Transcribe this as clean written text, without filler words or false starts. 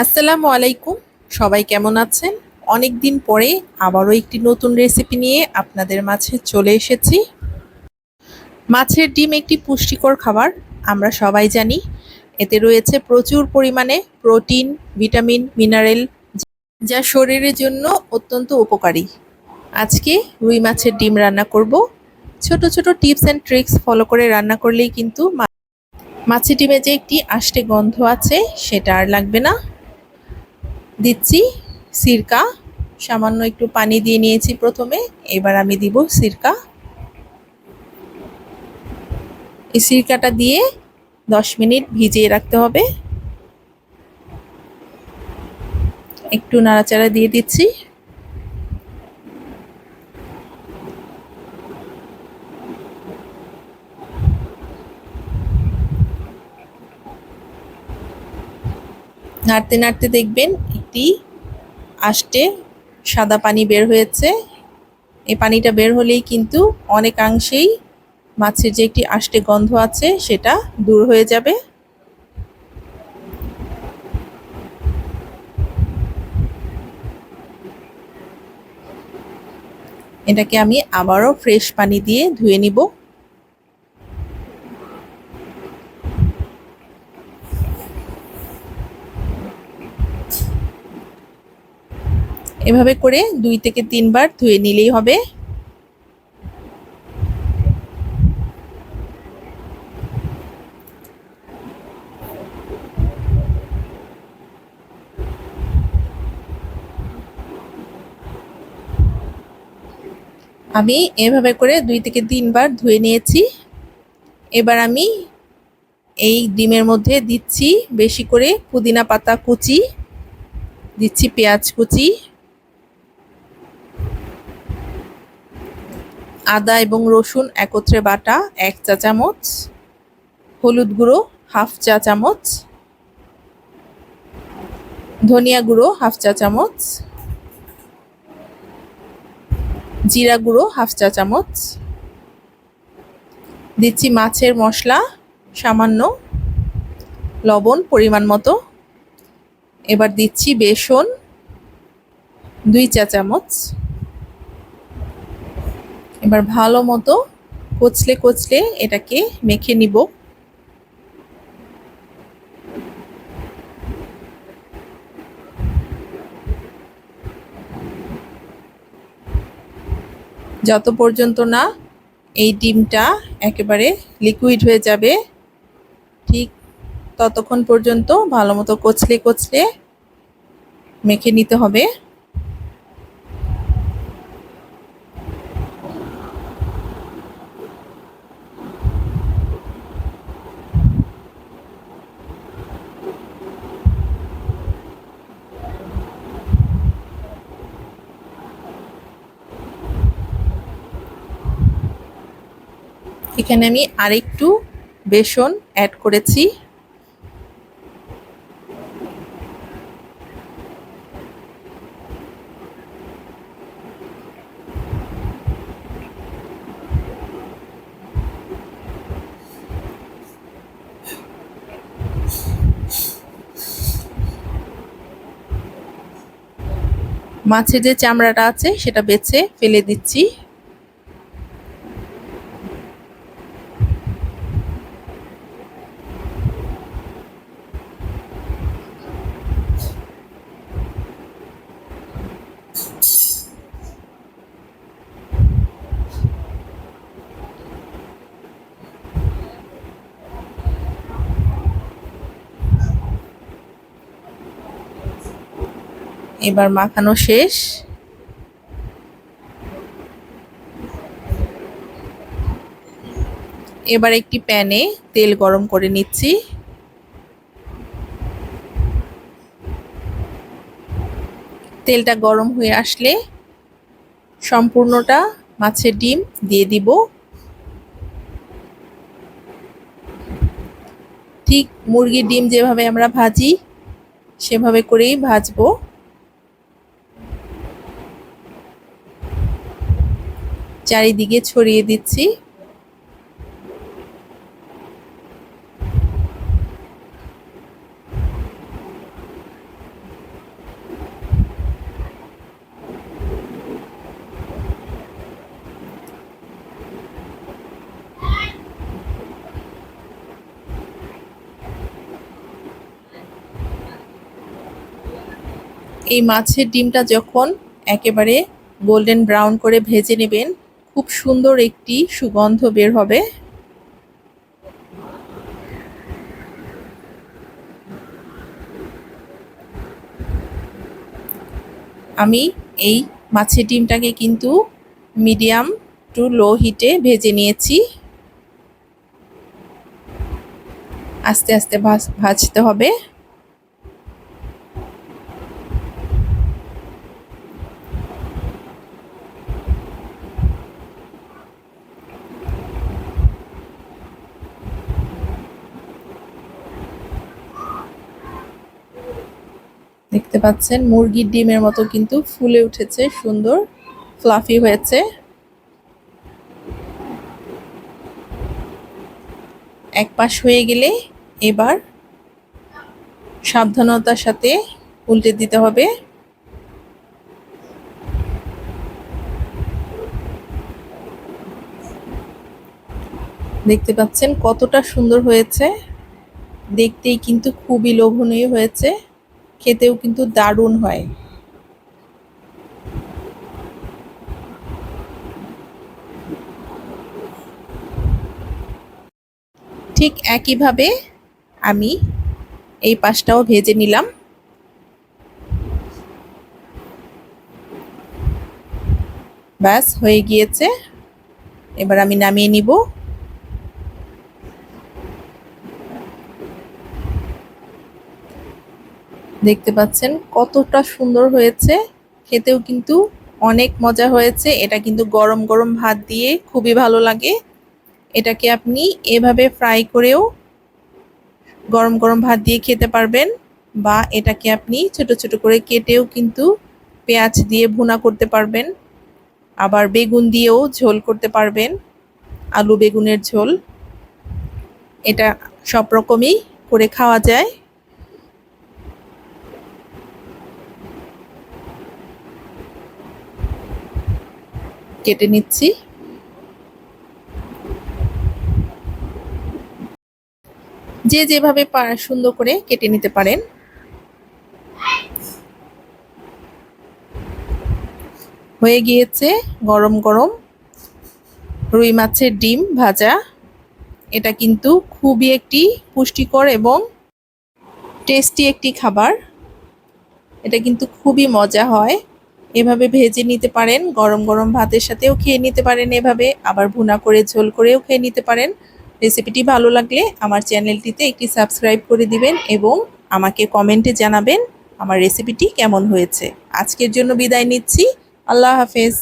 আসসালামু আলাইকুম। সবাই কেমন আছেন? অনেক দিন পরে আবারও একটি নতুন রেসিপি নিয়ে আপনাদের মাঝে চলে এসেছি। মাছের ডিম একটি পুষ্টিকর খাবার, আমরা সবাই জানি। এতে রয়েছে প্রচুর পরিমাণে প্রোটিন, ভিটামিন, মিনারেল, যা শরীরের জন্য অত্যন্ত উপকারী। আজকে রুই মাছের ডিম রান্না করব। ছোট ছোট টিপস অ্যান্ড ট্রিক্স ফলো করে রান্না করলেই কিন্তু মাছের ডিমে যে একটি আষ্টে গন্ধ আছে সেটা আর লাগবে না। দিচ্ছি সিরকা, সামান্য একটু পানি দিয়ে নিয়েছি প্রথমে। এবার আমি দিব সিরকা। এই সিরকাটা দিয়ে 10 মিনিট ভিজিয়ে রাখতে হবে। একটু নাড়াচাড়া দিয়ে দিচ্ছি। নাড়তে নাড়তে দেখবেন একটি আষ্টে সাদা পানি বের হয়েছে। এই পানিটা বের হলেই কিন্তু অনেকাংশেই মাছের যে একটি আষ্টে গন্ধ আছে সেটা দূর হয়ে যাবে। এটাকে আমি আবারও ফ্রেশ পানি দিয়ে ধুয়ে নিব। এভাবে করে 2 থেকে 3 বার ধুয়ে নিলেই হবে। আমি এভাবে করে 2 থেকে 3 বার ধুয়ে নিয়েছি। এবার আমি এই ডিমের মধ্যে দিচ্ছি বেশি করে পুদিনা পাতা কুচি, দিচ্ছি পেঁয়াজ কুচি, আদা এবং রসুন একত্রে বাটা 1 চা চামচ, হলুদ গুঁড়ো 1/2 চা চামচ, ধনিয়া গুঁড়ো 1/2 চা চামচ, জিরা গুঁড়ো 1/2 চা চামচ, দিচ্ছি মাছের মশলা সামান্য, লবণ পরিমাণ মতো। এবার দিচ্ছি বেসন 2 চা চামচ। এবার ভালো মতো কচলে কচলে এটাকে মেখে নিব। যত পর্যন্ত না এই ডিমটা একেবারে লিকুইড হয়ে যাবে, ঠিক ততক্ষণ পর্যন্ত ভালো মতো কচলে কচলে মেখে নিতে হবে। এখানে আমি আরেকটু বেসন অ্যাড করেছি। মাছের যে চামড়াটা আছে সেটা বেছে ফেলে দিচ্ছি। এবার মাখানো শেষ। এবার একটি প্যানে তেল গরম করে নিচ্ছি। তেলটা গরম হয়ে আসলে সম্পূর্ণটা মাছের ডিম দিয়ে দিব। ঠিক মুরগির ডিম যেভাবে আমরা ভাজি সেভাবে করেই ভাজবো। চারিদিকে ছড়িয়ে দিচ্ছি। এই মাছের ডিমটা যখন একেবারে গোল্ডেন ব্রাউন করে ভেজে নেবেন, খুব সুন্দর একটি সুগন্ধ বের হবে। আমি এই মাছের ডিমটাকে কিন্তু মিডিয়াম টু লো হিটে ভেজে নিয়েছি। আস্তে আস্তে ভাজতে হবে। দেখতে পাচ্ছেন মুরগির ডিমের মতো কিন্তু ফুলে উঠেছে, সুন্দর ফ্লাফি হয়েছে। এক পাশ হয়ে গেলে এবার সাবধানতার সাথে উল্টে দিতে হবে। দেখতে পাচ্ছেন কতটা সুন্দর হয়েছে, দেখতেই কিন্তু খুবই লোভনীয় হয়েছে, খেতেও কিন্তু দারুণ হয়। ঠিক একইভাবে আমি এই পাশটাও ভেজে নিলাম। ব্যাস হয়ে গিয়েছে, এবার আমি নামিয়ে নিব। দেখতে পাচ্ছেন কতটা সুন্দর হয়েছে, খেতেও কিন্তু অনেক মজা হয়েছে। এটা কিন্তু গরম গরম ভাত দিয়ে খুবই ভালো লাগে। এটাকে আপনি এভাবে ফ্রাই করেও গরম গরম ভাত দিয়ে খেতে পারবেন, বা এটাকে আপনি ছোট ছোট করে কেটেও কিন্তু পেঁয়াজ দিয়ে ভুনা করতে পারবেন, আবার বেগুন দিয়েও ঝোল করতে পারবেন, আলু বেগুনের ঝোল। এটা সব রকমই করে খাওয়া যায়। কেটে নিচ্ছি। যে যেভাবে সুন্দর করে কেটে নিতে পারেন। হয়ে গিয়েছে গরম গরম রুই মাছের ডিম ভাজা। এটা কিন্তু খুবই একটি পুষ্টিকর এবং টেস্টি একটি খাবার। এটা কিন্তু খুবই মজা হয়। এভাবে ভেজে নিতে পারেন, গরম গরম ভাতের সাথেও খেয়ে নিতে পারেন এভাবে, আবার ভুনা করে ঝোল করেও খেয়ে নিতে পারেন। রেসিপিটি ভালো লাগলে আমার চ্যানেলটিতে একটি সাবস্ক্রাইব করে দিবেন এবং আমাকে কমেন্টে জানাবেন আমার রেসিপিটি কেমন হয়েছে। আজকের জন্য বিদায় নিচ্ছি। আল্লাহ হাফেজ।